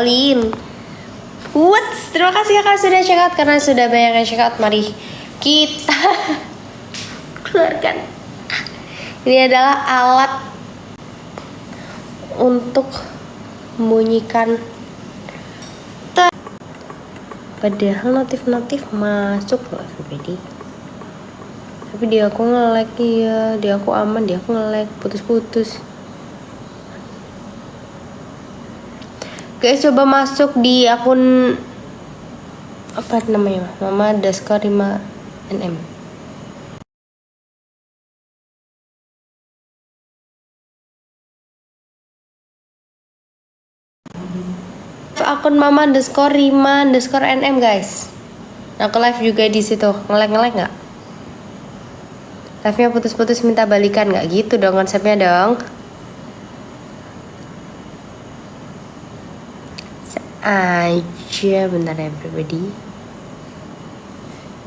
tinggalin. What? Terima kasih kakak sudah check out. Karena sudah banyak yang check out, mari kita keluarkan. Ini adalah alat untuk membunyikan. Padahal notif masuk loh everybody. Tapi di aku nge-lag ya, di aku aman, di aku nge-lag, putus-putus. Guys, coba masuk di akun apa namanya? Mama underscore 5nm. Akun mama underscore 5 underscore nm guys. Aku live juga di situ. Nge-lag nggak? Live-nya putus-putus minta balikan nggak gitu dong konsepnya dong. Aja bentar ya everybody.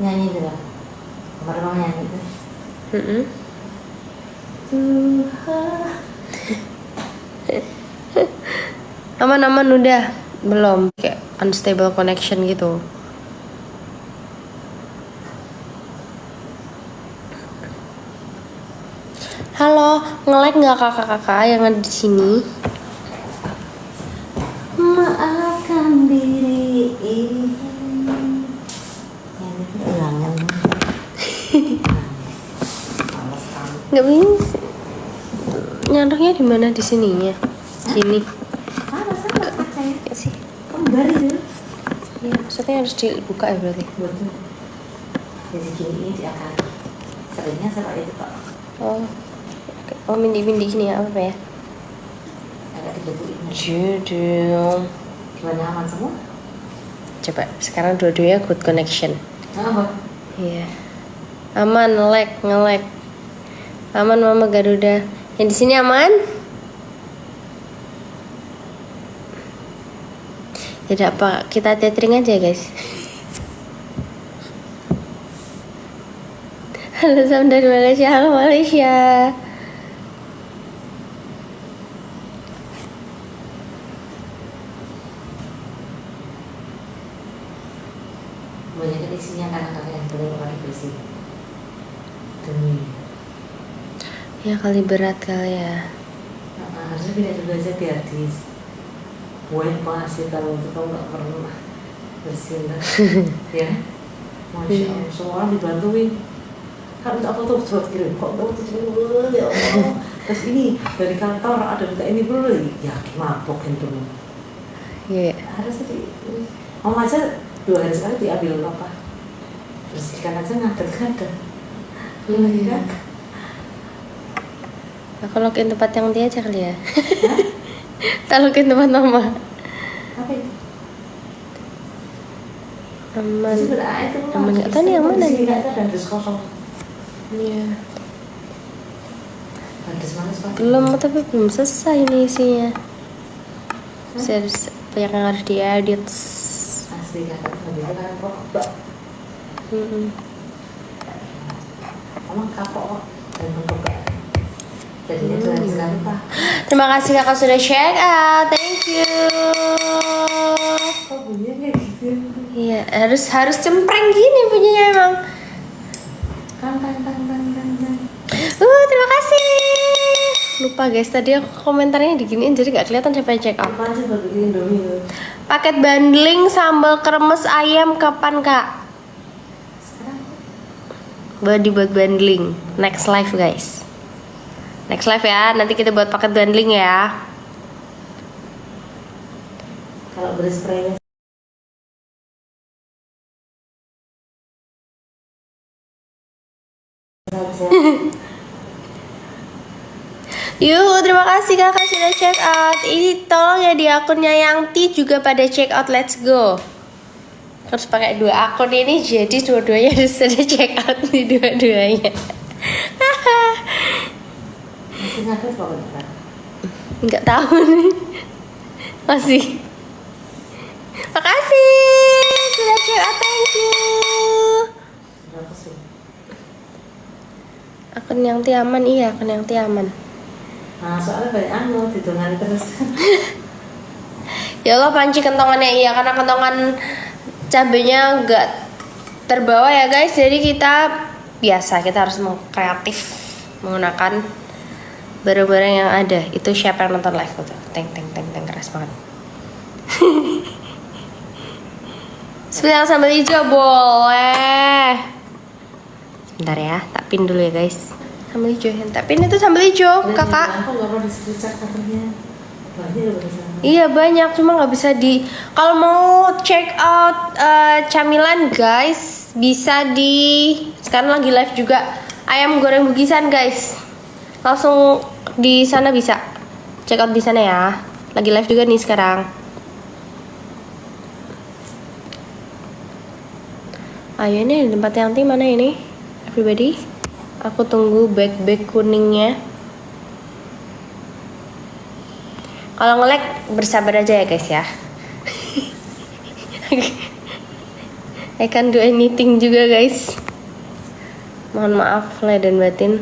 Nyanyi dulu. Kemarin mau nyanyi tuh. Aman udah belum kayak unstable connection gitu. Halo, nge-lag nggak kakak-kakak yang ada di sini? Maafkan diri ini. Yang itu ulangan. Nggak bisa. Nyantoknya di mana di sininya? Sini. Sama kaca ya. Kayak sih. Kembar itu. Ya, maksudnya harus dibuka ya berarti. Betul. Jadi gini di akar. Seringnya seperti itu Pak. Oh mindi sini ya apa ya? Agak dibentukin. Judul. Gimana, aman semua? Coba sekarang dua-duanya good connection. Aman. Iya. Aman, nge-lag. Aman Mama Garuda. Yang di sini aman? Tidak apa, kita tethering aja guys. Halo Sam dari Malaysia. Halo Malaysia. Banyak isinya kadang-kadang yang boleh pakai bersih. Demi. Ya kali berat kali ya. Harusnya pindah dulu aja biar di buat sih kalau untuk kamu nggak pernah bersih lah. Ya, masya Allah, semua orang dibantuin. Kan aku tuh buat kirim kok tuh ya Allah. Terus ini dari kantor ada minta ini dulu, ya mabok itu. Iya. Harusnya di, Mama aja 2 hari sekali diambil apa? Bersihkan aja ngadeg-ngadeg. Iya. Aku login tempat yang dia aja kali ya. Tak login tempat Mama. Apa itu? Aman. Itu Aman nggak tahu nih yang mana nih? Nggak ada dus kosong. Iya. Hadis mana sih? Belum, tapi belum selesai ini isinya. Harus banyak yang harus diedit. Asli kata nggak kan kok. Emang kapok dan bentuk jadinya 2 hari sekali Pak. Terima kasih kakak sudah check out. Thank you. Kok bunyinya kayak gitu? Iya, harus cempreng gini bunyinya emang. Kan. Terima kasih. Lupa guys, tadi aku komentarnya diginiin jadi nggak kelihatan siapa yang check out. Apa sih baru bikin Indomie? Paket bundling sambal kremes ayam kapan kak? Sekarang. Buat bundling. Next live guys. Next live ya, nanti kita buat paket bundling ya. Kalau beli spraynya saja. Yuhu, terima kasih kakak sudah check out. Ini tolong ya di akunnya yang T juga pada check out. Let's go. Harus pakai 2 akun ini jadi dua-duanya harus sudah check out di dua-duanya. Masih ngatur kok beneran. Nggak tahu nih. Masih. Makasih sudah check out, thank you. Berapa sih? Akun yang T aman, iya akun yang T aman. Nah soalnya banyak didongani terus. Ya Allah, panci kentongannya iya, karena kentongan cabenya nggak terbawa ya guys. Jadi kita kita harus kreatif menggunakan barang-barang yang ada. Itu siapa yang nonton live tuh? Teng keras banget. Sebentar, sambal hijau boleh. Sebentar ya, tak pin dulu ya guys. Sambal hijau yang tak pin itu sambal hijau, kakak. Aku nggak pernah dicek katanya. Banyak loh di sana. Iya banyak, cuma nggak bisa di. Kalau mau check out camilan guys, bisa di. Sekarang lagi live juga ayam goreng Bugisan guys. Langsung di sana bisa check out di sana ya. Lagi live juga nih sekarang. Ayo ini di tempat yang mana ini? Everybody, aku tunggu bag kuningnya. Kalau nge-lag bersabar aja ya guys ya. I can't do anything juga guys. Mohon maaf lahir dan batin.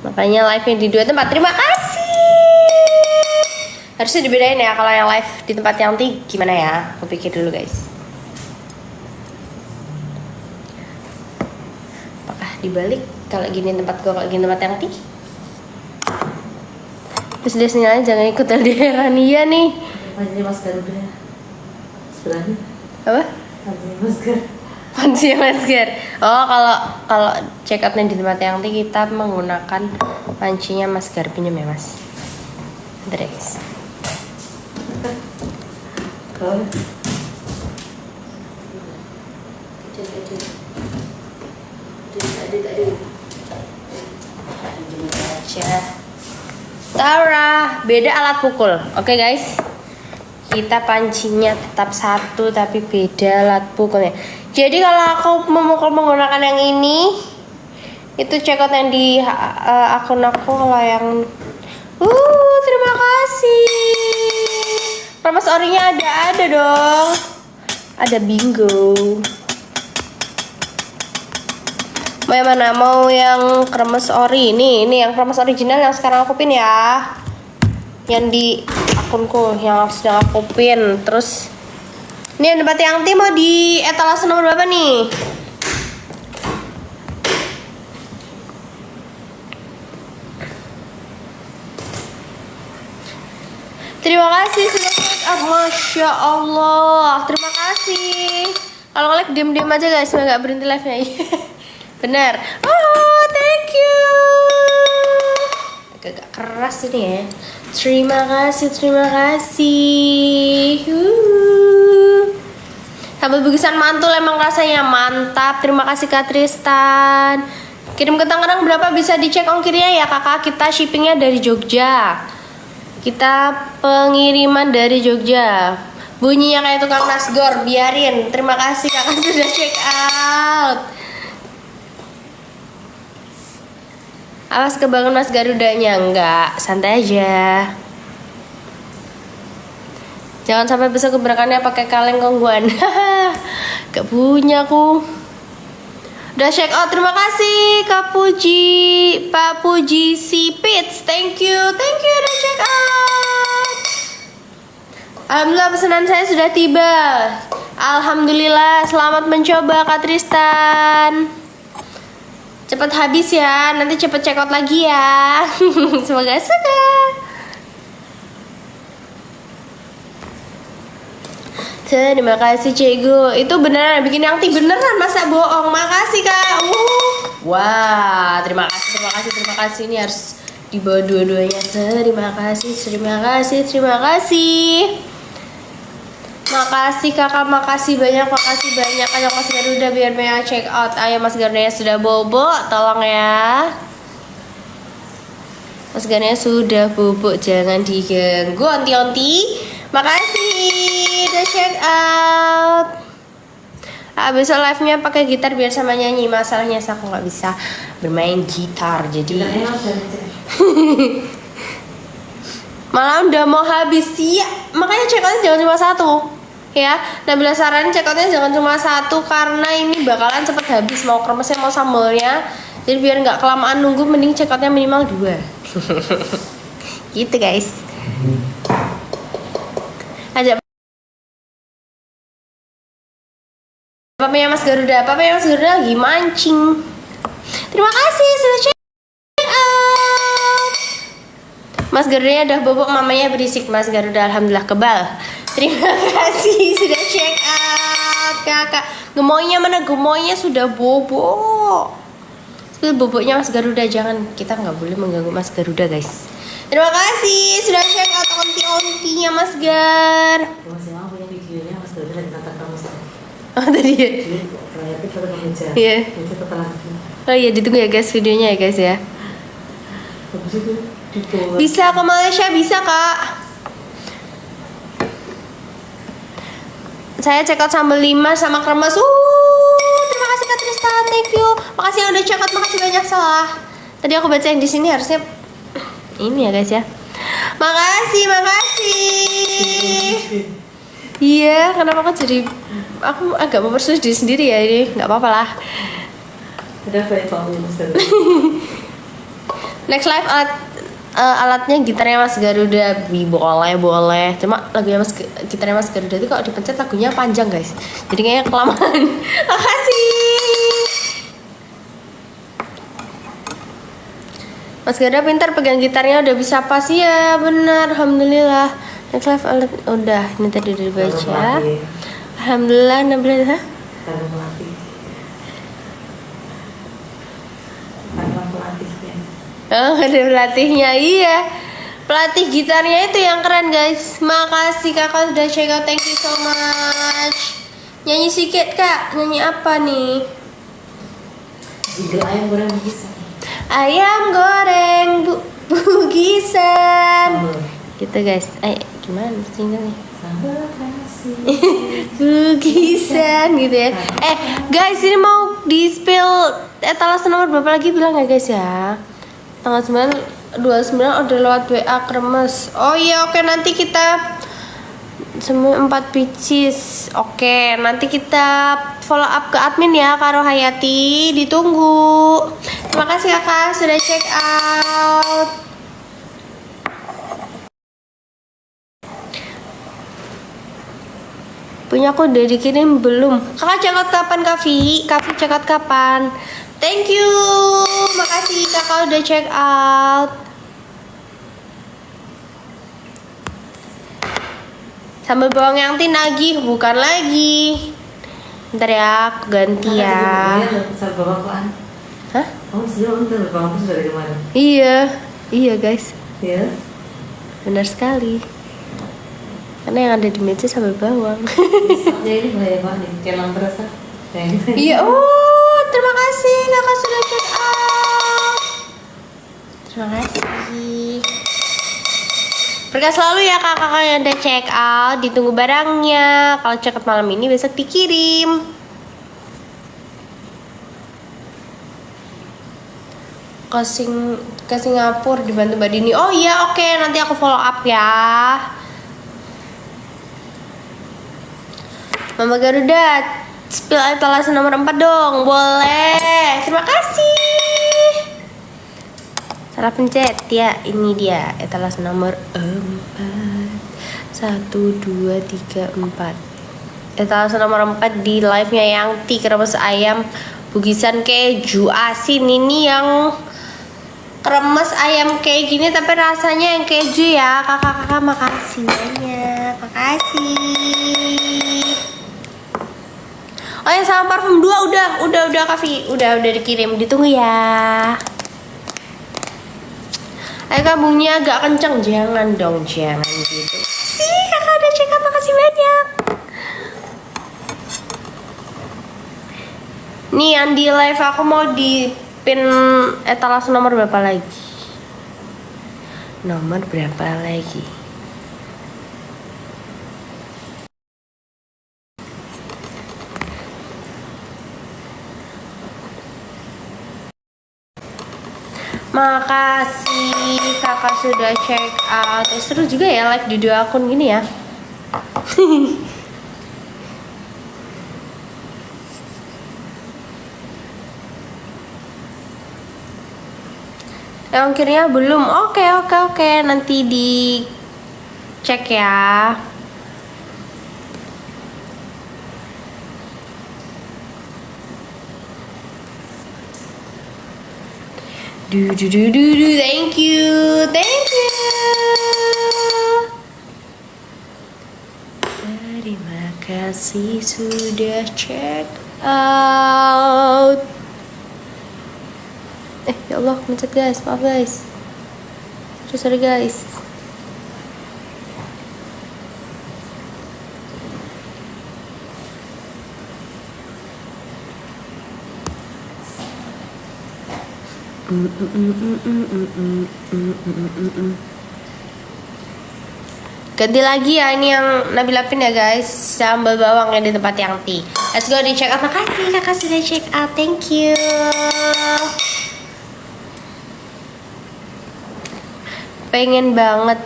Makanya live-nya di 2 tempat. Terima kasih. Harusnya dibedain ya kalau yang live di tempat yang gimana ya? Aku pikir dulu guys. Dibalik kalau gini tempat gua, kalau gini tempat yang terus dia sinyalnya jangan ikut LDR iya nih. Pancinya Mas Garuda sebelahnya Apa? pancinya Mas Gar. Pancinya masker. Oh, kalau check outnya di tempat yang kita menggunakan pancinya Mas Gar, pinjam ya Mas. Bentar ya guys. Kalau Tara, beda alat pukul. Oke guys, kita pancinya tetap satu tapi beda alat pukulnya. Jadi kalau aku memukul menggunakan yang ini, itu check out yang di akun aku. Kalau yang terima kasih. Promes orinya ada dong. Ada bingo. Mau yang mana? Mau yang kremes ori? Ini yang kremes original yang sekarang aku pin ya. Yang di akunku yang sedang aku pin. Terus ini yang tempat yang mau di etalase nomor berapa nih? Terima kasih sudah check out. Masya Allah. Terima kasih. Kalau nge-like diem-diem aja guys, nggak berhenti live-nya. Bener. Oh, thank you. Agak keras ini ya. Terima kasih. Sambal Bugisan mantul, emang rasanya mantap. Terima kasih Kak Tristan. Kirim ke Tangerang berapa, bisa dicek ongkirnya ya kakak. Kita shippingnya dari Jogja. Kita pengiriman dari Jogja. Bunyinya kayak tukang nasgor, biarin. Terima kasih kakak sudah check out. Awas kebangun Mas Garudanya. Enggak, santai aja. Jangan sampai besok keberangkatannya pakai kaleng kongguan. Gak punya aku. Udah check out, terima kasih Kak Puji, Pak Puji Sipits. Thank you udah check out. Alhamdulillah pesanan saya sudah tiba. Alhamdulillah, selamat mencoba Kak Tristan. Cepat habis ya, nanti cepet check out lagi ya. Semoga suka. Terima kasih Cego. Itu beneran bikin yang beneran, masa bohong. Makasih Kak. Wah, terima kasih. Ini harus dibawa dua-duanya. Terima kasih. Makasih kakak, makasih banyak. Ayo Mas Garuda biar banyak check out. Ayo Mas Garuda sudah bobo, tolong ya. Mas Garuda sudah bobo, jangan diganggu onti-onti. Makasih udah check out. Besok live-nya pakai gitar biar sama nyanyi. Masalahnya aku nggak bisa bermain gitar, jadi malah udah mau habis ya. Makanya check outnya jangan cuma satu ya. Nabila saranin check outnya jangan cuma satu karena ini bakalan cepet habis, mau kremesnya mau sambalnya. Jadi biar nggak kelamaan nunggu, mending check outnya minimal 2. Gitu guys. Ajak papanya Mas Garuda. Papanya Mas Garuda lagi mancing. Terima kasih sudah check out. Mas Garudanya udah bobok, mamanya berisik. Mas Garuda alhamdulillah kebal. Terima kasih sudah check out kakak. Gemoynya mana? Gemoynya sudah bobok. Spill boboknya Mas Garuda, jangan, kita nggak boleh mengganggu Mas Garuda guys. Terima kasih sudah check out onti-ontinya Mas Gar. Masih mau punya videonya Mas Garuda lagi natap kamu sekarang. Oh tadi ya? Jadi kreatif atau meja? Iya. Itu kata lagi. Oh iya, ditunggu ya guys videonya ya guys ya. Bagus itu. Dibawa. Bisa ke Malaysia, bisa kak. Saya check out sambal 5 sama kremes. Terima kasih Kak Tristan, thank you. Makasih yang udah check out, makasih banyak salah. Tadi aku baca yang di sini harusnya ini ya guys ya. Makasih. Iya, kenapa aku jadi aku agak mempersulit diri sendiri ya ini, nggak apa-apa lah. Udah baik banget Mas Garuda. Next live alatnya gitarnya Mas Garuda, boleh. Cuma lagunya gitarnya Mas Garuda itu kalau dipencet lagunya panjang guys. Jadi kayaknya kelamaan. Makasih. Mas Garuda pintar pegang gitarnya, udah bisa pas ya, benar, alhamdulillah. Next live alat udah, ini tadi udah dibaca. Alhamdulillah, Nabila. Kalau melatih. Karena pelatihnya. Oh, ada pelatihnya, iya. Pelatih gitarnya itu yang keren guys. Makasih kakak sudah check out, thank you so much. Nyanyi sedikit kak, nyanyi apa nih? Jingle ayam goreng bisa. Ayam goreng bugisan. Gitu guys. Gimana singlenya? Sambal kasih. Bugisan gitu ya. Guys, ini mau di spill etalase nomor berapa lagi bilang ya guys ya? Tanggal 29 udah lewat WA kremes. Oh iya, oke, nanti kita semua 4 pieces. Oke, nanti kita follow up ke admin ya Karo Hayati, ditunggu. Terima kasih kakak sudah check out. Punya aku udah dikirim belum? Kakak check out kapan Kavi? Kavi check out kapan? Thank you. Makasih kakak udah check out. Sambal bawang yang nagih, bukan lagi. Ntar ya, aku ganti ya. Sambal bawang apaan? Hah? Oh, sebelum sambal bawang sudah dari kemarin. Iya guys. Iya. Benar sekali. Karena yang ada di meja sambal bawang. Ya ini bahaya banget nih, kayak lampu rasa. Iya, terima kasih kakak sudah check out. Terima kasih. Berkah selalu ya kakak yang udah check out. Ditunggu barangnya. Kalau check out malam ini besok dikirim. Ke Singapura dibantu Mbak Dini. Oh iya, oke, nanti aku follow up ya. Mama Garuda, spill etalase nomor 4 dong. Boleh. Terima kasih. Salah pencet ya. Ini dia etalase nomor 4. 1, 2, 3, 4. Etalase nomor 4 di live-nya yang kremes ayam bugisan keju asin. Ini yang kremes ayam kayak gini tapi rasanya yang keju ya. Kakak-kakak makasih banyak. Makasih. Oh yang sama parfum 2 udah Kavi, udah dikirim, ditunggu ya. Ayo kak, bunyinya agak kenceng, jangan dong, jangan gitu. Sih kakak udah check out, makasih banyak. Nih yang di live aku mau di pin etalase nomor berapa lagi? Nomor berapa lagi? Makasih kakak sudah check out. Seru juga ya live di 2 akun gini ya. Yang ongkirnya belum. Oke, nanti di cek ya. Thank you. Terima kasih sudah check out. Ya Allah, mencet guys, maaf guys. Sorry guys. Ganti lagi ya, ini yang Nabila pin ya guys, sambal bawang yang di tempat yang T. Let's go di check out. Makasih kakak sudah check out, thank you. Pengen banget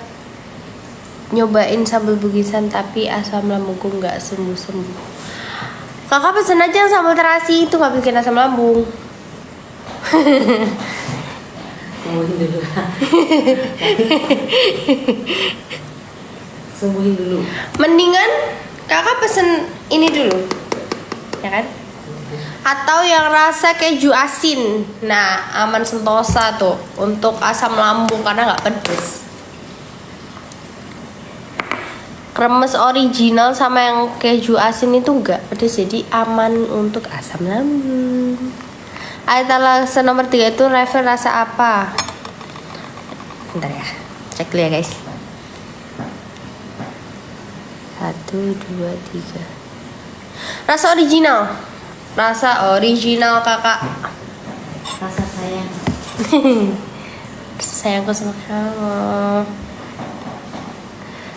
nyobain sambal bugisan tapi asam lambungku nggak sembuh. Kakak pesen aja yang sambal terasi, itu nggak bikin asam lambung. Sembuhin dulu. Sembuhin dulu. Mendingan kakak pesen ini dulu, ya kan? Atau yang rasa keju asin. Nah, aman sentosa tuh untuk asam lambung karena nggak pedes. Kremes original sama yang keju asin itu nggak pedes, jadi aman untuk asam lambung. Etalase nomor 3 itu level rasa apa? Bentar ya, cek dulu ya guys. 1, 2, 3. Rasa original. Rasa original kakak. Rasa sayang. Sayangku sama kamu.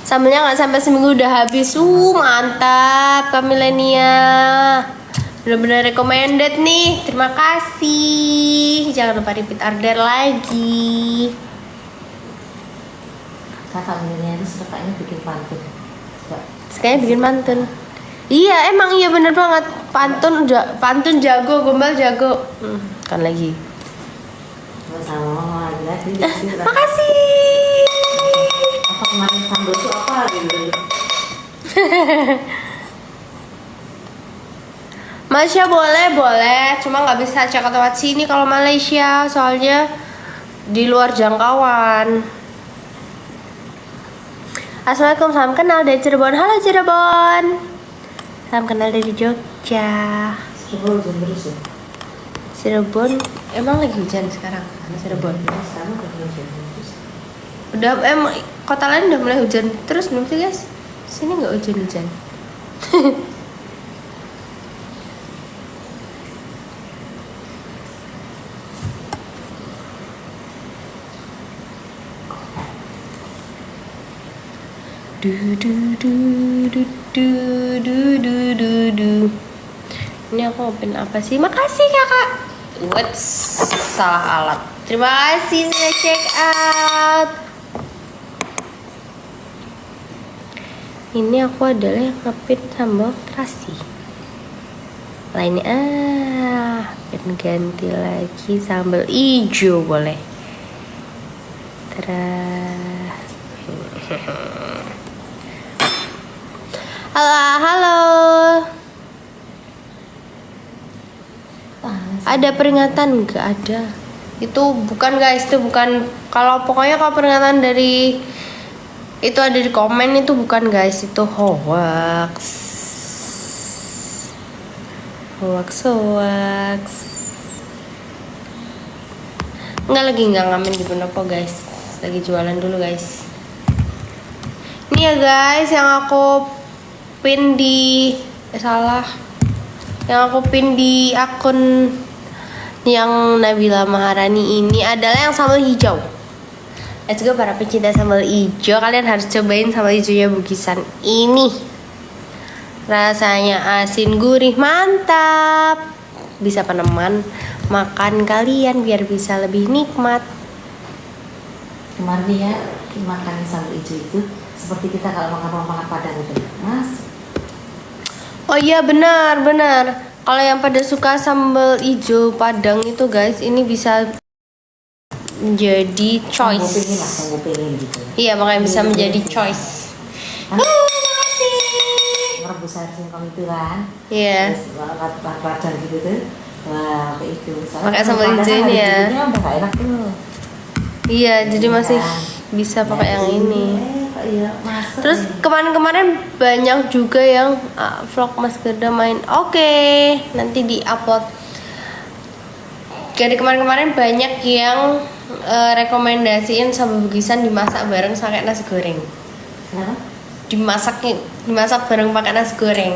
Sambelnya nggak sampai seminggu udah habis. Mantap Kak Milenia. Bener-bener recommended nih. Terima kasih. Jangan lupa repeat order lagi. Kakak Milenia itu sukanya bikin pantun. Sekalian bikin pantun. Iya emang iya bener banget. Pantun jago, gombal jago. Kan lagi. Sama lagi. Makasih. Apa kemarin sambal itu apa gitu? Malaysia boleh, cuma nggak bisa cek lewat sini kalau Malaysia, soalnya di luar jangkauan. Assalamualaikum, salam kenal dari Cirebon. Halo Cirebon. Salam kenal dari Jogja. Cirebon hujan terus ya? Cirebon emang lagi hujan sekarang. Cirebon. Sekarang udah hujan terus. Udah kota lain udah mulai hujan terus belum sih guys? Sini nggak hujan-hujan. Ini aku open apa sih? Makasih kakak. What's salah alat. Terima kasih sudah check out. Ini aku adalah yang ngepin sambal terasi. Lainnya pengen ganti lagi sambal hijau boleh. Halo. Ada peringatan? Nggak ada. Itu bukan guys, itu bukan. Kalau peringatan dari itu ada di komen, itu bukan guys, itu hoax. Nggak ngamen di Penopo guys, lagi jualan dulu guys. Ini ya guys yang aku pin di yang aku pin di akun yang Nabila Maharani ini adalah yang sambal hijau. Let's go para pecinta sambal hijau, kalian harus cobain sambal hijaunya Bugisan ini. Rasanya asin gurih mantap. Bisa peneman makan kalian biar bisa lebih nikmat. Kemarin ya makan sambal hijau itu seperti kita kalau makan Padang itu, Mas. Oh iya benar. Kalau yang pada suka sambal hijau Padang itu guys, ini bisa menjadi choice. Tunggu pengen gitu. Iya makanya bisa menjadi choice. Merebus air singkong itu kan. Iya. Terus Padang gitu tuh. Wah, kayak itu. Soalnya Pakai kalau sambal panas hijau kan ini ada ya. bumbunya udah gak enak tuh. Iya, jadi masih Iya. bisa pakai yang Nah, ini. kok iya masak. Terus kemarin-kemarin banyak juga yang vlog Mas Gerda main. Oke, nanti di-upload. Jadi kemarin-kemarin banyak yang rekomendasiin sambal bugisan dimasak bareng pakai nasi goreng. Kenapa? Dimasak bareng pakai nasi goreng.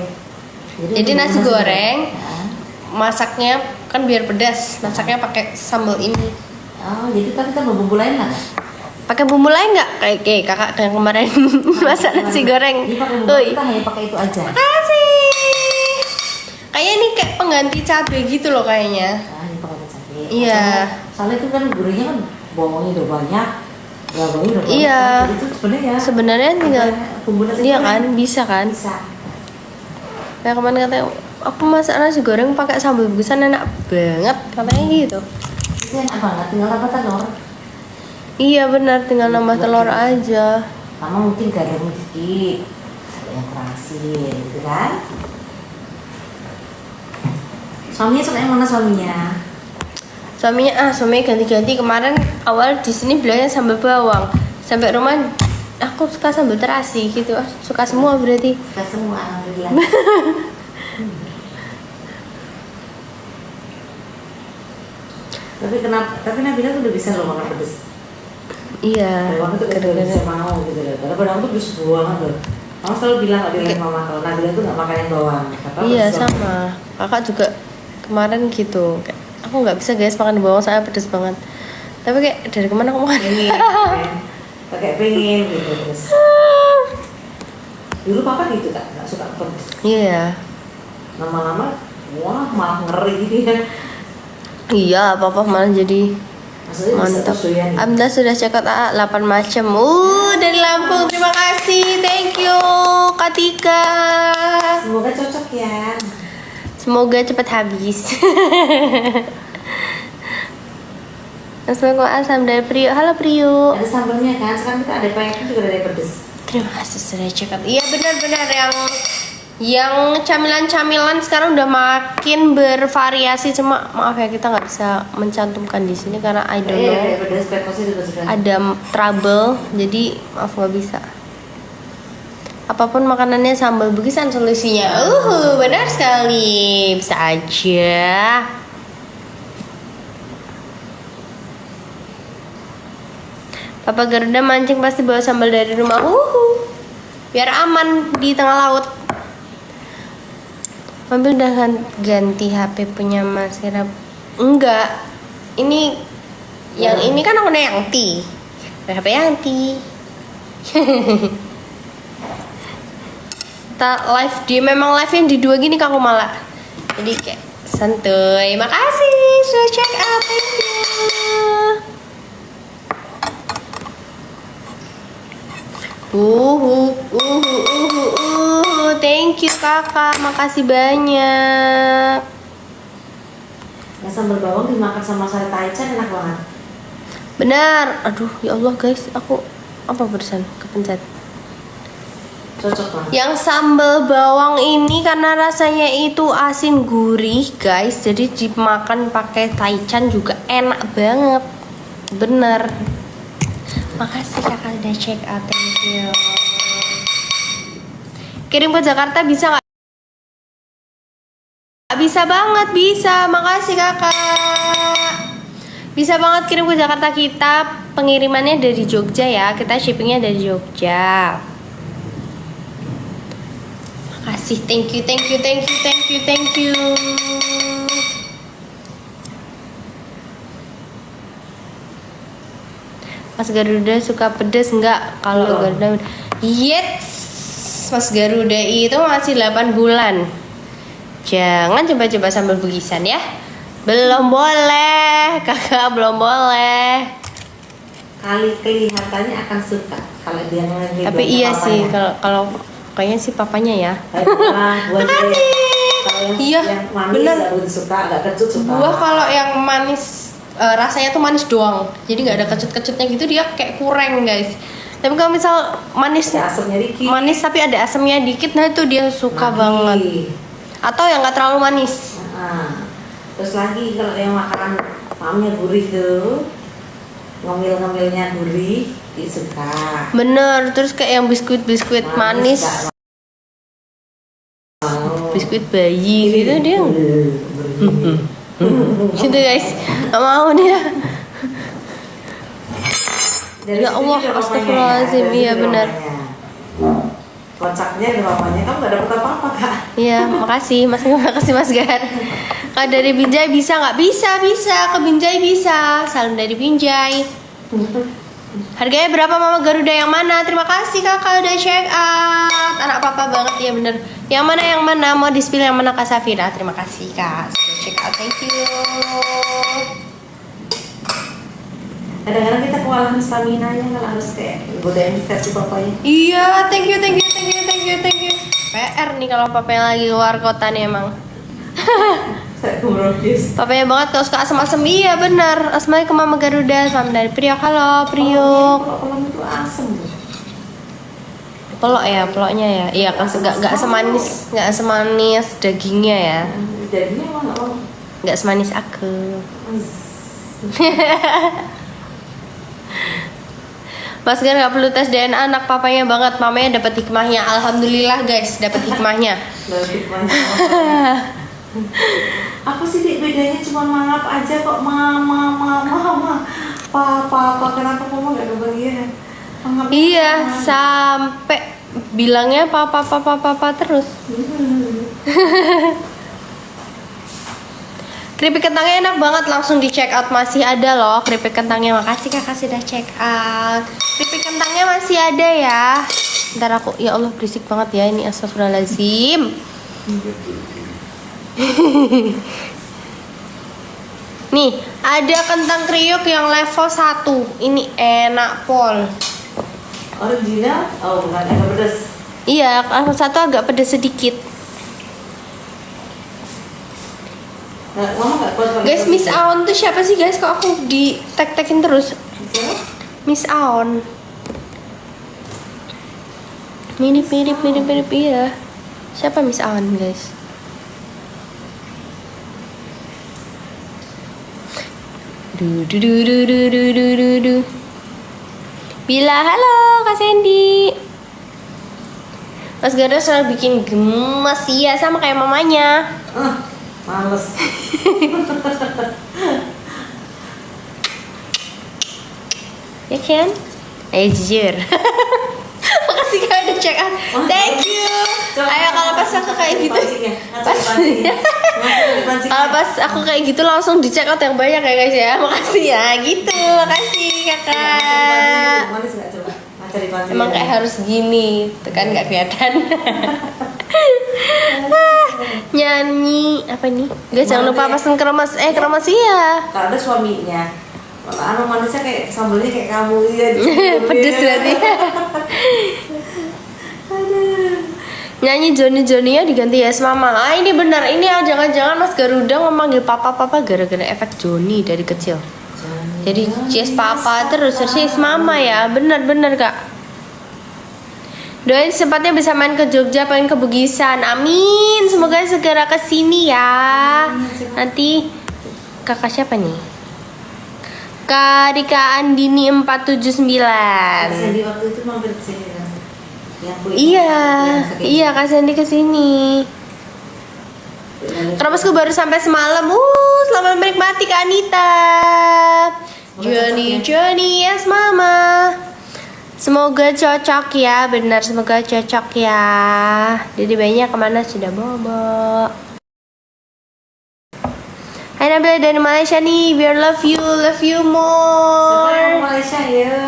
Jadi bumbu nasi goreng Nah. masaknya kan biar pedas, masaknya pakai sambal ini. Oh, jadi tapi kan bumbu lain lah. Pakai bumbu lain nggak? Kayak kakak yang kemarin masak nasi goreng. Jadi pakai bumbu Ui. kita hanya pakai itu aja. Makasih. Kayak ini kayak pengganti cabai gitu loh kayaknya. Nah, ini pakai cabai. Iya. Soalnya itu kan gurihnya kan bawangnya udah banyak. Bawangnya udah banyak. Iya. Jadi itu sebenarnya Sebenarnya tinggal bumbu nasi dia goreng. kan bisa kan. Bisa. Kayak kemarin katanya aku masak nasi goreng pakai sambal bugisan enak banget katanya gitu. Itu enak banget, tinggal tambah telur. Iya benar, tinggal nambah telur aja. Sama mungkin garam dikit, ada yang kurang asin, gitu kan? Suaminya suka yang mana suaminya? Suaminya ganti-ganti. Kemarin awal di sini bilangnya sambal bawang. Sampai rumah aku suka sambal terasi gitu. Suka semua berarti. Suka semua, alhamdulillah. Tapi Nabila tuh udah bisa loh makan pedes. Iya. Bawang tuh udah Gara-gara bisa mau gitu loh. Karena bawang tuh pedes banget loh. Mama selalu bilang nggak bilang mama kalau Nabila tuh nggak makan yang bawang. Kata Iya pedes banget. sama. Kakak juga kemarin gitu. Kayak, aku nggak bisa guys makan bawang saya pedes banget. Tapi kayak dari kemana aku makan? Pengen, kan? Pakai pengen gitu terus. Dulu papa gitu kak, nggak suka pedes. Iya. Lama-lama, wah malah ngeri gitu ya. Iya, papa malah jadi Maksudnya mantap. bisa doyan. Alhamdulillah sudah check out 8 macam. Dari Lampung. Terima kasih. Thank you Katika. Semoga cocok ya. Semoga cepat habis. Assalamualaikum, asam dari Priyo. Halo Priyo. Ada sambalnya kan, sekarang kita ada payetnya juga ada yang pedes. Terima kasih sudah check out. Iya benar-benar yang camilan-camilan sekarang udah makin bervariasi. Cuma maaf ya kita nggak bisa mencantumkan di sini karena I don't know. Ada pedes, pekosnya juga sudah. Ada trouble, jadi maaf nggak bisa. Apapun makanannya sambal bugisan solusinya. Benar sekali, bisa aja. Papa Gerda mancing pasti bawa sambal dari rumah. Biar aman di tengah laut. Mobil udah ganti HP punya Mas Ira. Enggak. Ini yang ini kan aku Yangti. HP Yangti. Kita live dia memang live yang di dua gini Kak aku malah. Jadi kayak santuy. Makasih sudah check out. Thank you. Thank you kakak, makasih banyak. Yang sambal bawang dimakan sama sate taichan enak banget. Benar, aduh ya Allah guys, aku apa barusan kepencet. Cocok banget. Yang sambal bawang ini karena rasanya itu asin gurih guys, jadi dimakan pakai taichan juga enak banget. Bener. Makasih kakak udah check out, thank you. Kirim ke Jakarta bisa nggak? Bisa banget, bisa. Makasih kakak. Bisa banget kirim ke Jakarta, kita pengirimannya dari Jogja ya. Kita shippingnya dari Jogja. Makasih, thank you. Mas Garuda suka pedes nggak? Kalau Garuda, yes, Mas Garuda itu masih 8 bulan. Jangan coba-coba sambal bugisan ya. Belum boleh, kakak belum boleh. Kali kelihatannya akan suka kalau dia ngeliat. Tapi iya sih, kalau kayaknya sih papanya ya. Iya, yang manis bener. baru suka, agak kecut suka. Buah kalau yang manis rasanya tuh manis doang, jadi nggak ada kecut-kecutnya gitu, dia kayak kurang guys. Tapi kalau misal manis, Ada asamnya dikit. manis tapi ada asamnya dikit, nah itu dia suka Nagi. banget. Atau yang nggak terlalu manis. Nah, Terus lagi kalau yang makanan mamnya gurih tuh, ngemil-ngemilnya gurih, dia suka. Bener, terus kayak yang biskuit manis, nggak mau. biskuit bayi gitu dia. Gurih. Gitu guys, gak mau dia. Dari Ya situ Allah, juga papanya, astagfirullahaladzim, dari iya situ benar. papanya. Kocaknya dari papanya, kamu gak dapet apa-apa kak. Iya, makasih Mas Gar. Kak dari Binjai bisa nggak? Bisa, ke Binjai bisa. Salam dari Binjai. Harganya berapa Mama Garuda yang mana? Terima kasih kakak udah check out. Anak papa banget ya bener. Yang mana? Mau di-spill yang mana Kak Safira? Terima kasih kak sudah check out. Thank you. Kadang-kadang kita kewalahan stamina nya kalau harus kayak godain versi papanya. Iya, thank you. PR nih kalau papanya lagi keluar kota nih emang. Saya kumrokis. Papanya banget kalau suka asam-asam. Iya bener. Asmanya ke Mama Garuda. Salam dari Priok. Halo Priok. Kalau kolam itu asem tuh. Pelok ya, peloknya ya. Iya, kan nggak semanis dagingnya ya. Jadinya emang nggak mau. Nggak semanis aku. Mas Gar nggak perlu tes DNA, anak papanya banget, mamanya dapat hikmahnya. Alhamdulillah guys, dapat hikmahnya. Apa sih Dik, bedanya cuma maaf aja kok mama papa kenapa kamu nggak kebagian? Iya, sampai bilangnya papa terus. Keripik kentangnya enak banget, langsung di check out, masih ada loh keripik kentangnya. Makasih kakak sudah check out. Keripik kentangnya masih ada ya. Ntar aku, ya Allah berisik banget ya ini, astagfirullahaladzim. Nih, ada kentang kriuk yang level 1. Ini enak pol. Original? Oh bukan, agak pedas. Iya, level 1 agak pedas sedikit. Mama nggak kuat kalau Guys, itu. Miss Aon tuh siapa sih guys? Kok aku di tag-tagin terus? Siapa? Miss Aon. Mirip iya. Siapa Miss Aon guys? Du. Bila halo Kak Sandy. Mas Gara selalu bikin gemes ya, sama kayak mamanya. Males. Ya kan? Jujur. Makasih kak udah check out. Thank you. Ayo kalau pas aku kayak gitu. Kalau pas aku kayak gitu langsung di check out yang banyak ya guys ya. Makasih ya gitu. Makasih kakak. Manis nggak coba? Pancing. Emang kayak harus gini, tuh kan nggak kelihatan. Nyanyi apa nih? Guys jangan lupa pesen kremes. Kremes iya. Kalau ada suaminya, anu manisnya kayak sambalnya kayak kamu iya. Pedes berarti. Nyanyi Johnny-nya diganti Yes Mama. Ini benar, ini jangan-jangan Mas Garuda memanggil papa gara-gara efek Johnny dari kecil. Jadi Yes Papa terus Yes Mama ya. Benar kak. Doain secepatnya bisa main ke Jogja, pengen ke Bugisan. Amin. Semoga segera kesini ya. Nanti kakak siapa nih? Kak Rika Andini 479. Sandy waktu itu mampir ke sini kan. Iya Kak Sandy kesini. Kremesku baru sampai semalam. Selamat menikmati Kak Anita. Johnny Yes Mama. Semoga cocok ya, benar semoga cocok ya. Jadi bayinya kemana sudah bobo. Hai Nabila dari Malaysia nih, biar love you more. Siapa yang mau Malaysia ya?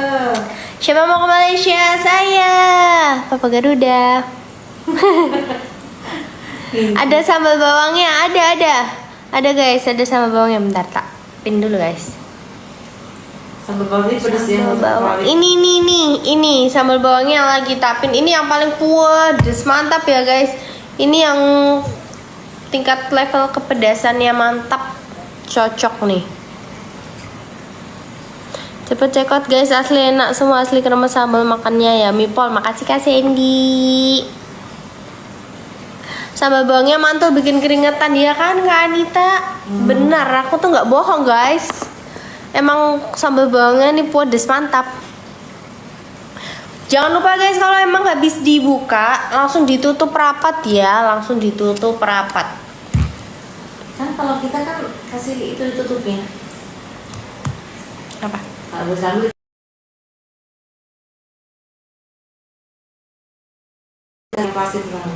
Siapa mau ke Malaysia? Saya Papa Garuda. Ada sambal bawangnya? Ada guys, ada sambal bawangnya. Bentar tak pin dulu guys. Sambal bawangnya pedas ya. Sambal bawang. Ini sambal bawangnya yang lagi tapin. Ini yang paling pedes, mantap ya guys. Ini yang tingkat level kepedasannya mantap, cocok nih. Cepet check out guys, asli enak semua, asli kremes sambal makannya ya. Mipol, makasih Kak Sandy. Sambal bawangnya mantul bikin keringetan ya kan Kak Anita? Benar, aku tuh nggak bohong guys. Emang sambal bawangnya nih pedes mantap. Jangan lupa guys, kalau emang habis dibuka langsung ditutup rapat ya, langsung ditutup rapat. Kan kalau kita kan kasih itu ditutupin. Apa? Kalau bersambal yang plastik bang.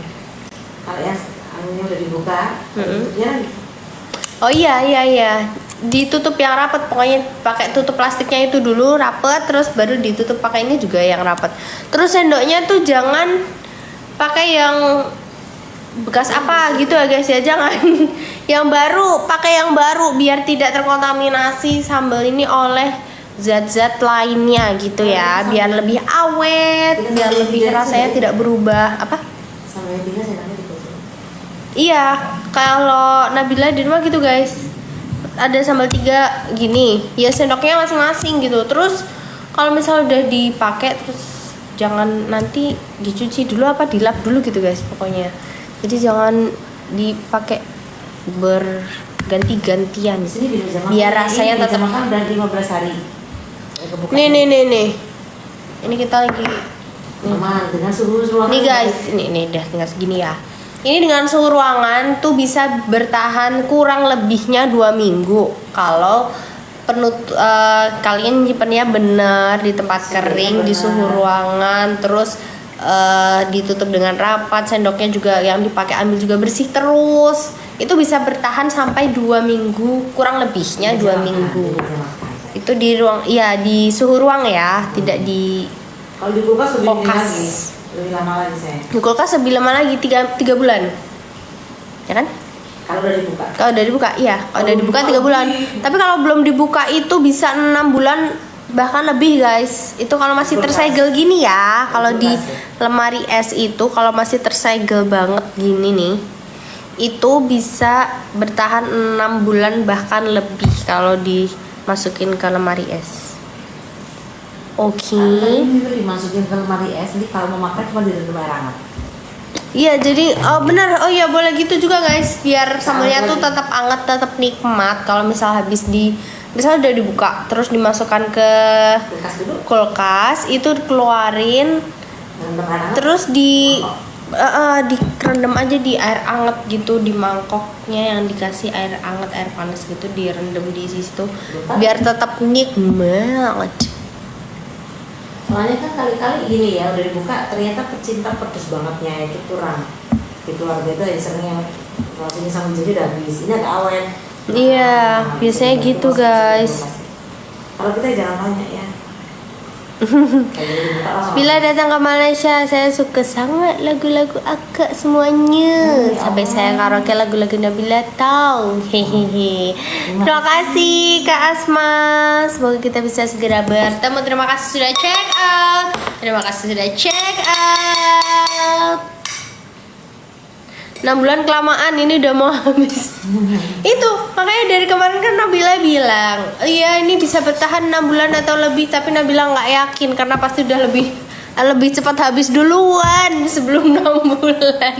Kalau yang anunya udah dibuka, tutupnya lagi. Oh iya, ditutup yang rapat, pokoknya pakai tutup plastiknya itu dulu rapat, terus baru ditutup pakai ini juga yang rapat. Terus sendoknya tuh jangan pakai yang bekas apa gitu ya guys ya, jangan. Yang baru, pakai yang baru biar tidak terkontaminasi sambal ini oleh zat-zat lainnya gitu ya, biar lebih awet, biar lebih rasanya tidak berubah. Apa? Sama yang tiga sendoknya ditutup. Iya, kalau Nabila di rumah gitu guys, ada sambal 3 gini, ya sendoknya masing-masing gitu. Terus kalau misalnya udah dipakai, terus jangan nanti dicuci dulu apa dilap dulu gitu guys pokoknya. Jadi jangan dipakai berganti-gantian, biar rasanya tetap. Makan udah 15 hari. Nih. Ini kita lagi aman dengan suhu ruangan. nih guys, ini udah tinggal segini ya. Ini dengan suhu ruangan tuh bisa bertahan kurang lebihnya 2 minggu kalau kalian nyimpennya bener di tempat kering, di suhu ruangan, terus ditutup dengan rapat, sendoknya juga yang dipakai ambil juga bersih terus. Itu bisa bertahan sampai 2 minggu, kurang lebihnya 2 minggu. Itu di ruang, iya di suhu ruang ya, tidak di kalau di kulkas lebih lagi. Lebih lama lagi saya. Di kulkas lebih lama lagi 3 bulan. Ya kan? Kalau udah dibuka. Kalau udah dibuka, iya. Kalau udah dibuka 3 bulan. Tapi kalau belum dibuka itu bisa 6 bulan bahkan lebih guys. Itu kalau masih tersegel gini ya. Kalau di lemari es itu kalau masih tersegel banget gini nih, itu bisa bertahan 6 bulan bahkan lebih kalau dimasukin ke lemari es. Oke. Ini dimasukin ke lemari es, jadi kalau mau makan cuma direndam air hangat. Iya, jadi benar. Oh iya, boleh gitu juga guys, biar sambalnya tuh tetap hangat, tetap nikmat. Kalau misal habis misal udah dibuka terus dimasukkan ke kulkas, itu keluarin terus direndam aja di air hangat gitu, di mangkoknya yang dikasih air hangat, air panas gitu, direndam di situ biar tetap nikmat. Soalnya kan kali-kali gini ya, udah dibuka ternyata pecinta pedes bangetnya itu kurang. Di keluarga itu ya sering yang rasanya sama jadi udah habis, ini agak awet. Iya, biasanya gitu guys. Kalau kita jangan tanya ya. Bila datang ke Malaysia, saya suka sangat lagu-lagu akak semuanya. Sampai saya karaoke lagu-lagu Nabila tahu. Hehehe. Terima kasih Kak Asma. Semoga kita bisa segera bertemu. Terima kasih sudah check out. Terima kasih sudah check out. 6 bulan kelamaan, ini udah mau habis. Itu makanya dari kemarin kan Nabila bilang, iya ini bisa bertahan 6 bulan atau lebih, tapi Nabila nggak yakin karena pasti udah lebih cepat habis duluan sebelum 6 bulan.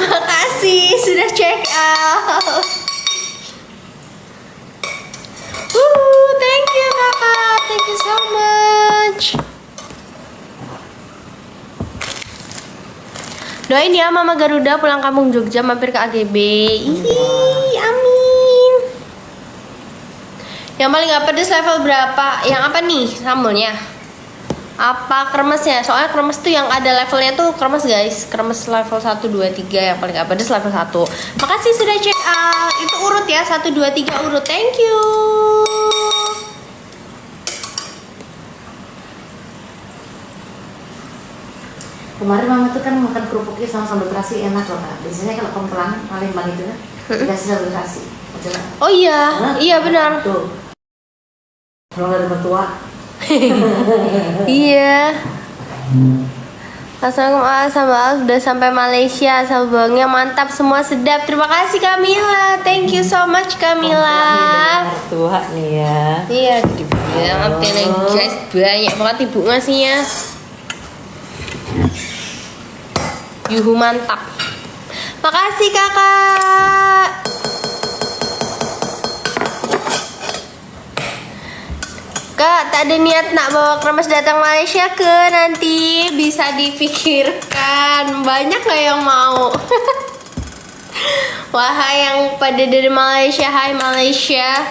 Makasih sudah check out. Thank you kakak, thank you so much. Doain ya Mama Garuda pulang kampung Jogja mampir ke AGB. Ih, amin. Yang paling gak pedes level berapa? Yang apa nih sambalnya? Apa kremesnya? Soalnya kremes tuh yang ada levelnya tuh kremes guys. Kremes level 1, 2, 3 yang paling gak pedes level 1. Makasih sudah check out. Itu urut ya, 1, 2, 3 urut. Thank you. Kemarin mama tuh kan makan kerupuknya sama sambal terasi enak loh kak. Biasanya kalau pengkelang Palembang itu kan dikasih sambal terasi. Oh iya, iya benar. Tuh. Kalau nggak ada mertua. Iya. Assalamualaikum sambal sudah sampai Malaysia, sambalnya mantap semua sedap. Terima kasih Kamila, thank you so much Kamila. Mertua nih ya. Iya, gede banget guys, banyak banget ibu ngasihnya. Yuhu mantap. Makasih kakak. Kak, tak ada niat nak bawa kremes datang Malaysia ke, nanti bisa dipikirkan. Banyak gak yang mau? Wahai yang pada dari Malaysia, hai Malaysia.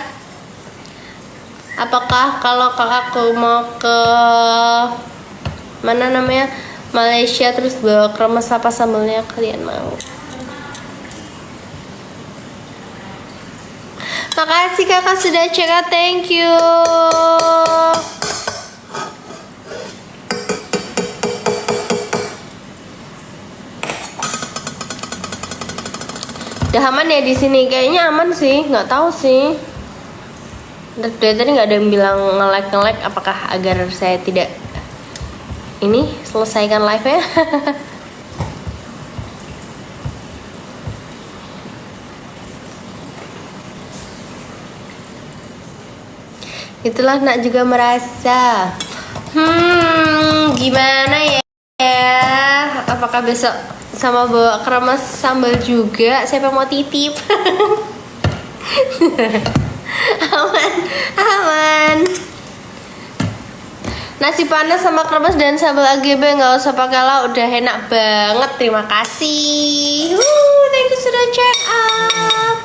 Apakah kalau kakakku mau ke mana namanya Malaysia terus bawa kremes apa sambelnya, kalian mau? Makasih kakak sudah check out, thank you. Udah aman ya di sini? Kayaknya aman sih, nggak tahu sih. Dari tadi nggak ada yang bilang nge-like. Apakah agar saya tidak ini selesaikan live-nya? Itulah nak juga merasa. Gimana ya? Apakah besok sama bawa kremes sambal juga? Siapa mau titip? aman. Nasi panas sama kremes dan sambal AGB nggak usah pakai lauk, udah enak banget. Terima kasih. Thank you sudah check out.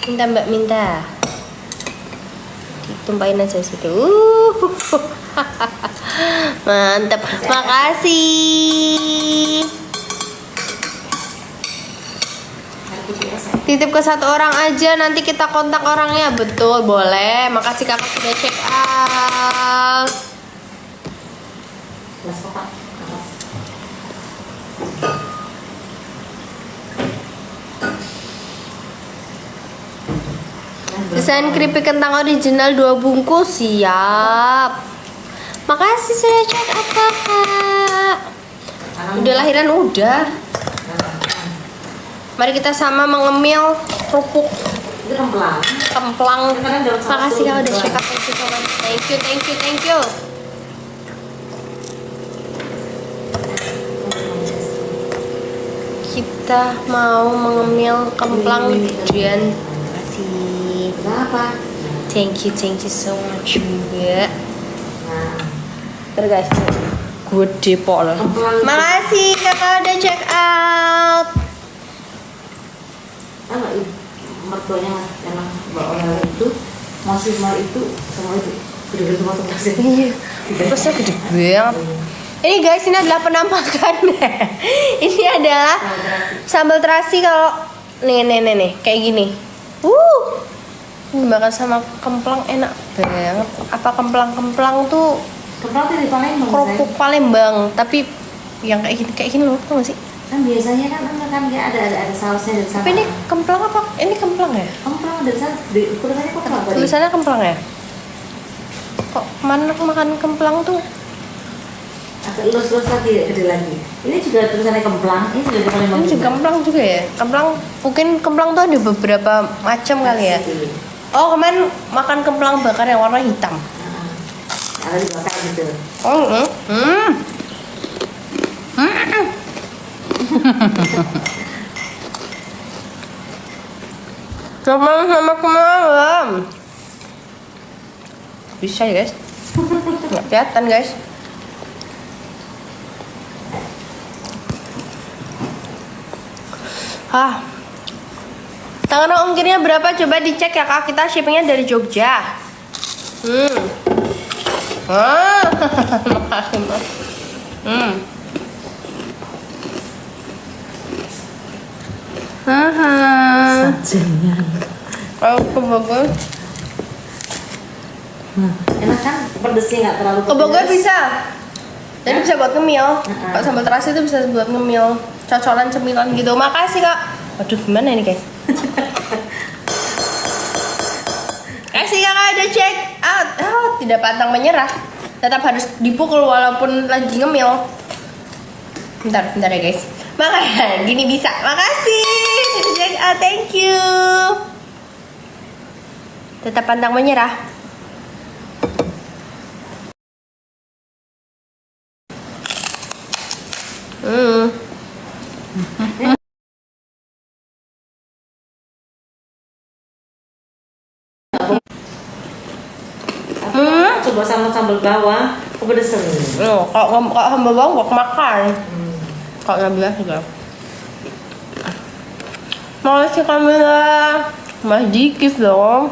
Mbak minta ditumpahin aja situ. Mantap, makasih. Titip ke satu orang aja, nanti kita kontak orangnya. Betul, boleh. Makasih kakak sudah check out. Desain keripik kentang original 2 bungkus, siap. Makasih sudah check out kakak. Udah lahiran udah. Mari kita sama mengemil kerupuk kemplang. Makasih kakak udah check out, thank you so much. Thank you. Kita mau mengemil kemplang dan Kenapa? Thank you so much juga. Terus guys, gue depok loh. Makasih kakak udah check out. Mertuanya emang bawa orang itu masih mal itu sama itu gede-gede semua tasnya. Iya. Terusnya gede banget. Ini guys, ini adalah penampakan. Ini adalah sambal terasi kalau nih kayak gini. Dimakan sama kemplang enak banget. Apa kemplang tuh? Kemplang tuh di Palembang. Kerupuk Palembang, tapi yang kayak gini loh, tau gak sih? Kan biasanya kan dia ada sausnya dari sana. Tapi ini kemplang apa? Ini kemplang ya? Kemplang dari sana. Tulisannya kemplang tadi. Tulisannya kemplang ya? Kok mana makan kemplang tuh? Agak lurus lagi, gede lagi. Ini juga tulisannya kemplang. Ini juga di Palembang. Ini juga kemplang juga ya? Kemplang, mungkin kemplang tuh ada beberapa macam kali ya? Oh, kemarin makan kemplang bakar yang warna hitam. Ada dibakar gitu. Sama bisa ya guys? Nggak kelihatan guys. Tangan ongkirnya berapa? Coba dicek ya kak. Kita shippingnya dari Jogja. Sajinya. Kalau ke Bogor, Enak kan? Pedesnya nggak terlalu ke Bogor pedes. bisa. Jadi bisa buat ngemil. Kalau sambal terasi itu bisa buat ngemil, cocolan cemilan gitu. Makasih kak. Waduh, gimana ini guys? Kasih kakak ada check out. Tidak pantang menyerah. Tetap harus dipukul walaupun lagi ngemil. Bentar ya guys. Makanya gini bisa. Makasih. Check out, thank you. Tetap pantang menyerah. Hmm. Coba sama sambal bawang, kepedesan. Oh, kalau sambal bawang gak makan. Kalau yang biasa juga. Makasih Kamila. Mas Dikis dong.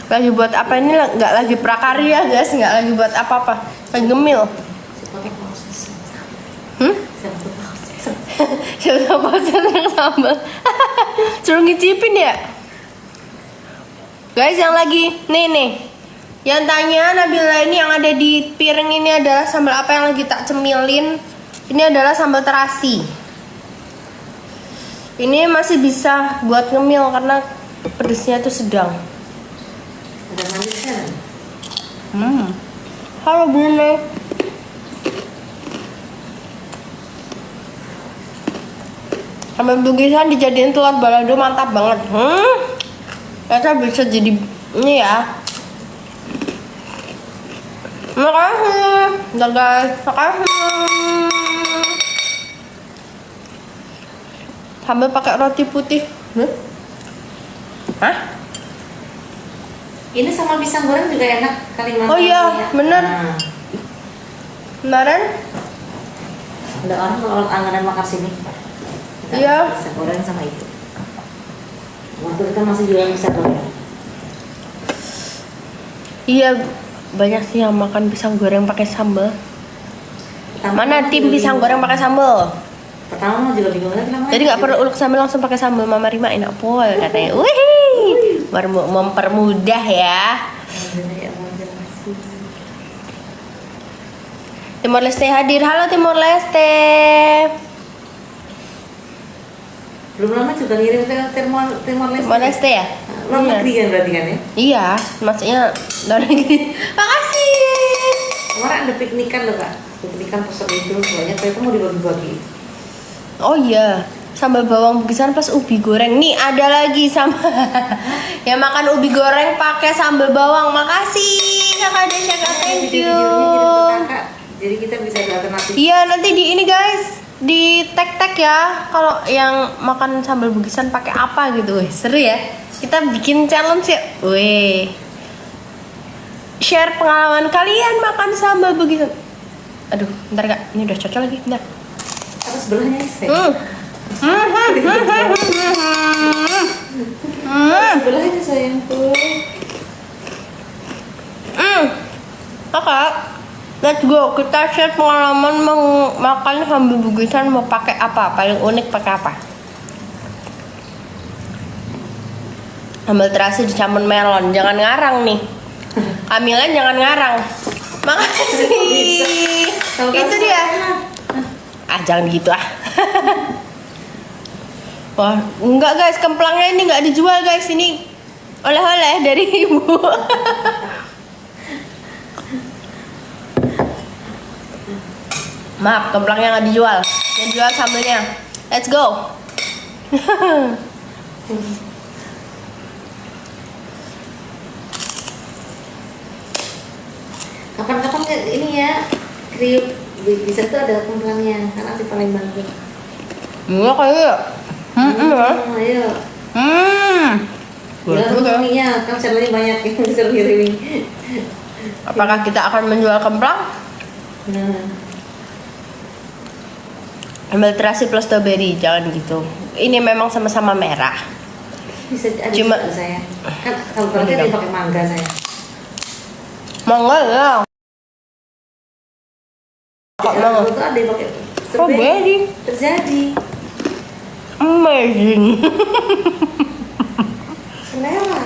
Lagi buat apa ini? Nggak lagi prakarya guys, nggak lagi buat apa-apa. Lagi ngemil. Siapa tahu yang sambal. Suruh ngicipin ya. Guys yang lagi nih yang tanya Nabila ini yang ada di piring ini adalah sambal apa yang lagi tak cemilin. Ini adalah sambal terasi. Ini masih bisa buat ngemil karena pedesnya tuh sedang. Ada manisnya. Halo Bune. Sambal bugisan dijadiin telur balado mantap banget. Ternyata bisa jadi ini ya. Makasih. Bentar guys, makasih. Sambal pakai roti putih. Hah? Ini sama pisang goreng juga enak Kalimantan. Oh iya, ya. bener. Nah, Kemarin ada orang kalau anggaran makan sini. Iya. Pisang goreng sama itu. Waktu kita masih jualan pisang goreng. iya banyak sih yang makan pisang goreng pakai sambal. Mana tim pisang goreng pakai sambal? Pertama juga bingung lagi namanya. Jadi nggak perlu ulek sambal, langsung pakai sambal. Mama Rima enak pol katanya. Wih, mempermudah ya. Timor Leste hadir. Halo Timor Leste. Belum lama juga ngirim ke Timor Leste. Timor Leste ya? Luar negeri kan berarti kan ya? Iya, maksudnya luar negeri. Makasih. Kemarin ada piknikan loh kak. Piknikan pesan itu banyak, ternyata mau dibagi-bagi. Oh iya, sambal bawang bugisan plus ubi goreng. Nih ada lagi sama yang makan ubi goreng pakai sambal bawang. Makasih Kakak Desya, Kak, thank you. Jadi kita bisa ada alternatif. Iya, nanti di ini guys, di tag ya kalau yang makan sambal bugisan pakai apa gitu. Wih, seru ya. Kita bikin challenge ya. Wih. Share pengalaman kalian makan sambal bugisan. Aduh, bentar Kak. Ini udah cocok lagi, bentar. Atau sebelahnya sih. Sebelahnya sayangku. Kakak, let's go. Kita share pengalaman makan sambal bugisan mau pakai apa? Paling unik pakai apa? Sambal terasi dicampur melon. Jangan ngarang nih. Kamilan jangan ngarang. Makasih. Itu dia. Ah, jangan gitu ah. Wah, enggak guys, kemplangnya ini enggak dijual guys. Ini oleh-oleh dari ibu. Maaf, kemplangnya nggak dijual. Yang jual sambelnya. Let's go. Kapan-kapan ini ya, kriuk bisa tuh ada kumpulannya karena di Palembang tuh. Iya kayak. Ayo. Jual kumpulannya, kan sellernya banyak yang bisa ngirimin. Apakah kita akan menjual kemplang? Nah, Sambal terasi plus strawberry, jangan gitu. Ini memang sama-sama merah. bisa ada Cuma- juga saya. Kan kalau berarti dia pakai mangga saya. Mangga ya. Kok Kalau mangga? itu ada yang pakai Strawberry. Terjadi. Amazing. Selera.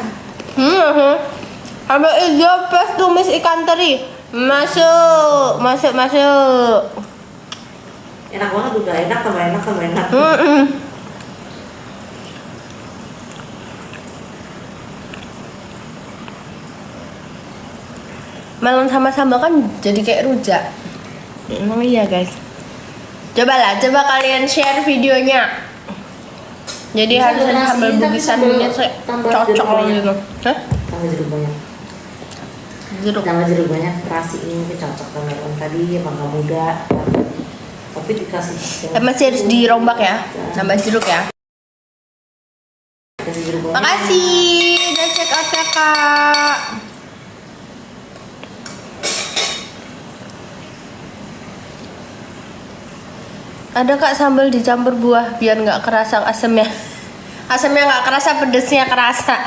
Sambal hijau plus tumis ikan teri. Masuk. Enak banget udah enak tambah enak tambah enak. Melon sama sambal kan jadi kayak rujak. Emang iya guys. Coba kalian share videonya. Jadi Bisa harus ada donasi, sambal tapi bugisannya tambah cocok jeruk banyak. gitu. Hah? Tambah jeruk banyak. jeruk. Nama jeruk banyak terasi ini cocok sama orang tadi mangga muda. Tapi dikasih Masih harus dirombak ya, nambah jeruk ya. kasih jeruk banyak. Makasih udah check out ya kak. Ada kak sambal dicampur buah biar nggak kerasa asemnya. Asemnya nggak kerasa, pedesnya kerasa.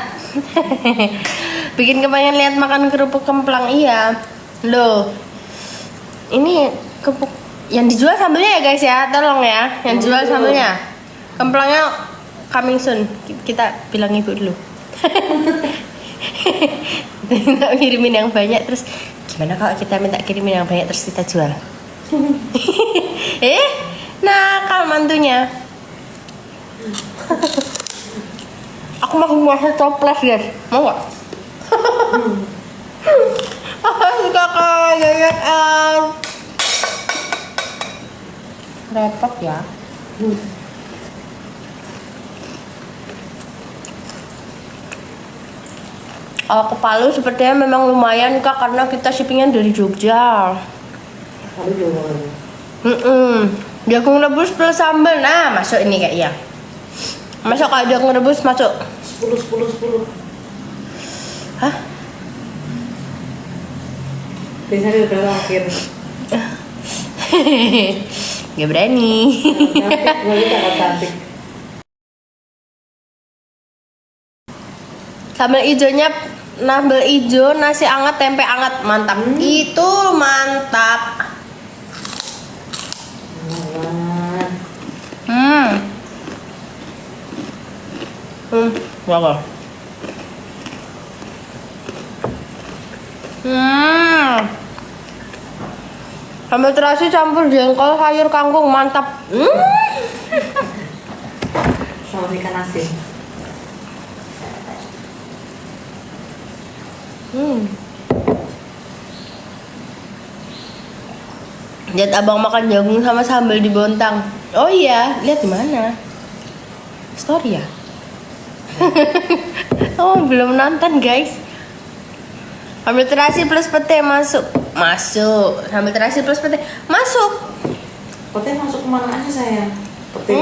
Bikin kepengen lihat makan kerupuk kemplang. Iya loh, ini kerupuk yang dijual sambelnya ya guys ya, tolong ya yang jual sambelnya. Kemplangnya coming soon, kita bilang ibu dulu. Kita minta kirimin yang banyak, terus gimana kalau kita minta kirimin yang banyak terus kita jual? Nakal mantunya. Aku mau masak toples guys, mau nggak? Kakak gayet repot ya. Kalau ke Palu sepertinya memang lumayan kak, karena kita shippingnya dari Jogja. Tapi juga Jagung rebus plus sambal, nah masuk ini kayaknya. Masuk kalau jagung rebus masuk. 10. Hah? Biasanya udah akhir. Gak berani. Cantik. Sambal hijaunya nambel hijau, nasi anget, tempe anget, mantap. Itu mantap. Bagus. Sambal terasi campur jengkol, sayur kangkung, mantap. Sama ikan asin. Lihat abang makan jagung sama sambal di Bontang. Oh iya, lihat di mana? Story ya? Oh belum nonton guys. Sambal terasi plus pete masuk. Sambal terasi plus pete masuk. Pete masuk kemana aja saya? Pete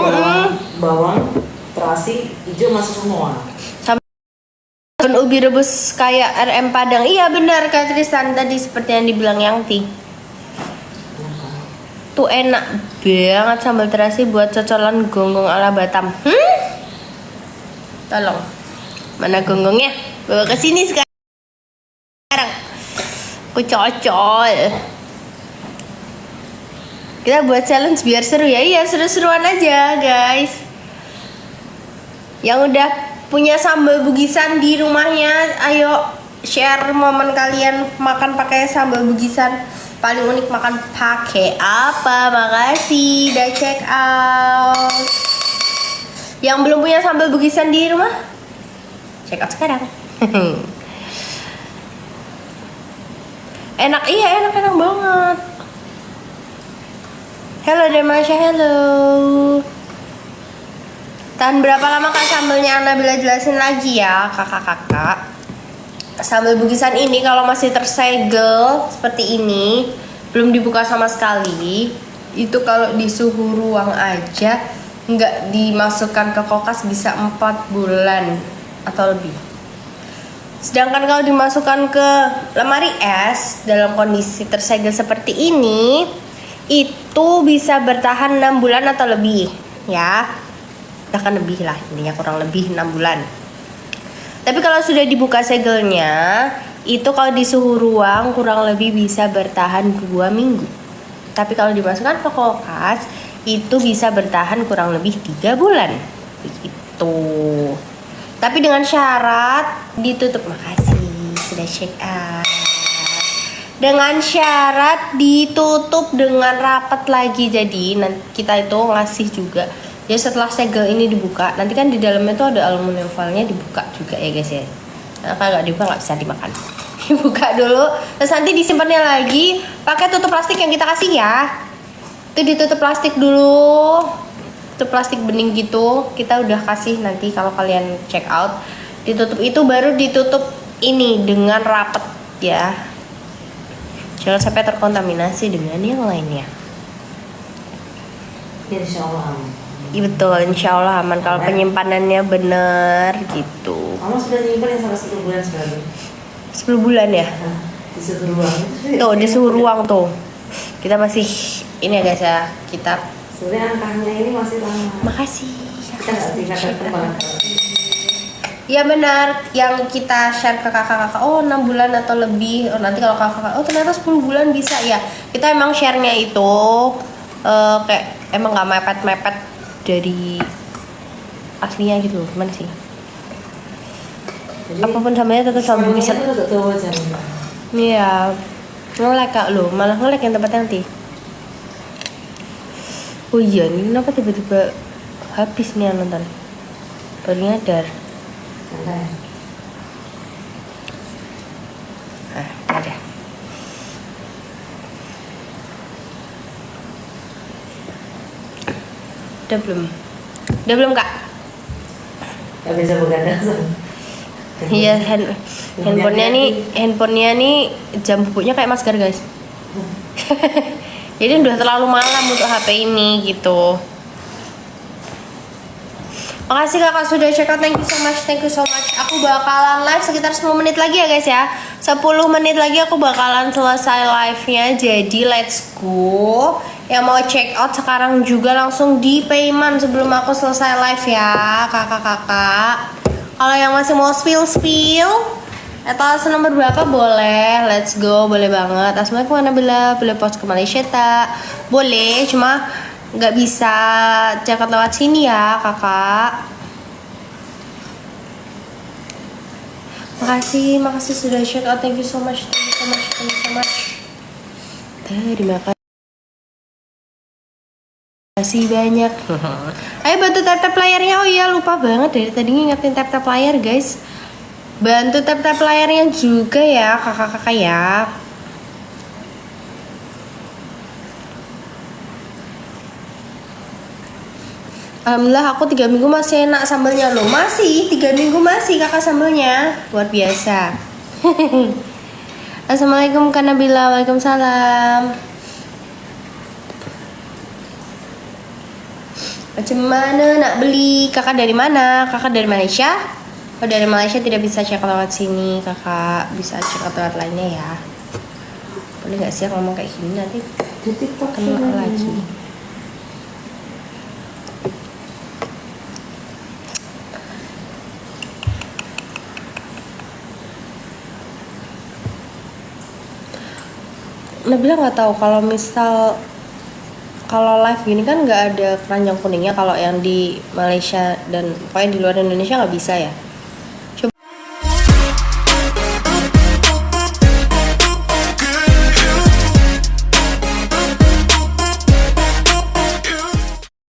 bawang, terasi, hijau masuk semua. Sambal ubi rebus kayak RM Padang. Iya benar Kak Tristan tadi seperti yang dibilang Yangti. Tuh enak banget sambal terasi buat cocolan gonggong ala Batam. Tolong, mana gonggongnya? Bawa ke sini sekarang. Aku cocol. Kita buat challenge biar seru ya. Iya seru-seruan aja guys. Yang udah punya sambal bugisan di rumahnya, ayo share momen kalian makan pakai sambal bugisan. Paling unik makan pakai apa? Makasih udah check out. Yang belum punya sambal bugisan di rumah, check out sekarang. Enak, iya enak banget. Hello Demasya, hello. Tahan berapa lama kak sambalnya Anda bila jelasin lagi ya kakak-kakak. Sambal bugisan ini kalau masih tersegel seperti ini, belum dibuka sama sekali, itu kalau di suhu ruang aja, nggak dimasukkan ke kulkas bisa 4 bulan atau lebih. Sedangkan kalau dimasukkan ke lemari es dalam kondisi tersegel seperti ini, itu bisa bertahan 6 bulan atau lebih ya. Bahkan lebih lah, intinya kurang lebih 6 bulan. Tapi kalau sudah dibuka segelnya, itu kalau di suhu ruang kurang lebih bisa bertahan 2 minggu. Tapi kalau dimasukkan ke kulkas, itu bisa bertahan kurang lebih 3 bulan. Begitu. Tapi dengan syarat ditutup. Makasih sudah check out. Dengan syarat ditutup dengan rapat lagi. Jadi nanti kita itu ngasih juga. Jadi setelah segel ini dibuka, nanti kan di dalamnya tuh ada aluminium foilnya, dibuka juga ya guys ya. Nah, kalau nggak dibuka nggak bisa dimakan. Dibuka dulu, terus nanti disimpannya lagi pakai tutup plastik yang kita kasih ya. Itu ditutup plastik dulu, tutup plastik bening gitu. Kita udah kasih nanti kalau kalian check out. Ditutup itu baru ditutup ini dengan rapet ya. Jangan sampai terkontaminasi dengan yang lainnya. Insya Allah aman. Iya betul, insya Allah aman kalau penyimpanannya bener gitu. Kamu sudah nyimpen yang sampai 10 bulan sebenarnya? 10 bulan ya? Di suhu ruang itu Tuh, di suhu ruang tuh. Kita masih, ini ya guys ya, kita. sebenarnya angkanya ini masih lama. Makasih. Kita nggak tingkatkan perkembangan. Ya benar, yang kita share ke kakak-kakak, oh 6 bulan atau lebih. Oh, nanti kalau kakak, oh ternyata 10 bulan bisa ya. Kita emang share-nya itu kayak emang nggak mepet-mepet dari aslinya gitu. Gimana sih? Jadi, Apapun samanya tetap sambung bisa. itu udah tua aja. Iya, nge-lag kak lo, malah nge-lag yang tempat nanti. Oh iya, ini kenapa tiba-tiba habis nih yang nonton? Baru nyadar. Santai. Nah, ada. Udah belum? Udah belum kak? Gak bisa begadang. Iya, handphonenya nih jam bubuknya kayak masker guys. Jadi udah terlalu malam untuk HP ini gitu. Makasih kakak sudah check out, thank you so much. Aku bakalan live sekitar 10 menit lagi ya guys ya. 10 menit lagi aku bakalan selesai live-nya. Jadi let's go. Yang mau check out sekarang juga langsung di payment sebelum aku selesai live ya kakak-kakak. Kalau yang masih mau spill etalase nomor berapa boleh, let's go, boleh banget. Assalamualaikum Nabila, boleh post ke Malaysia tak? Boleh, cuma nggak bisa check out lewat sini ya kakak. Makasih sudah check out, thank you so much. Terima kasih banyak. Ayo bantu tap layarnya. Oh iya lupa banget dari tadi ngingetin tap layar guys. Bantu tap layarnya juga ya kakak-kakak ya. Alhamdulillah aku 3 minggu masih enak sambelnya loh. Masih 3 minggu masih kakak sambelnya. Luar biasa. Assalamualaikum Kak Nabila. Waalaikumsalam. Macam mana nak beli? Kakak dari mana? Kakak dari Malaysia? Oh dari Malaysia tidak bisa check out lewat sini. Kakak bisa check out lewat lainnya ya. Boleh gak sih ngomong kayak gini nanti Di TikTok kena lagi. Nabila nggak tahu kalau misal kalau live gini kan nggak ada keranjang kuningnya kalau yang di Malaysia dan pokoknya di luar Indonesia nggak bisa ya.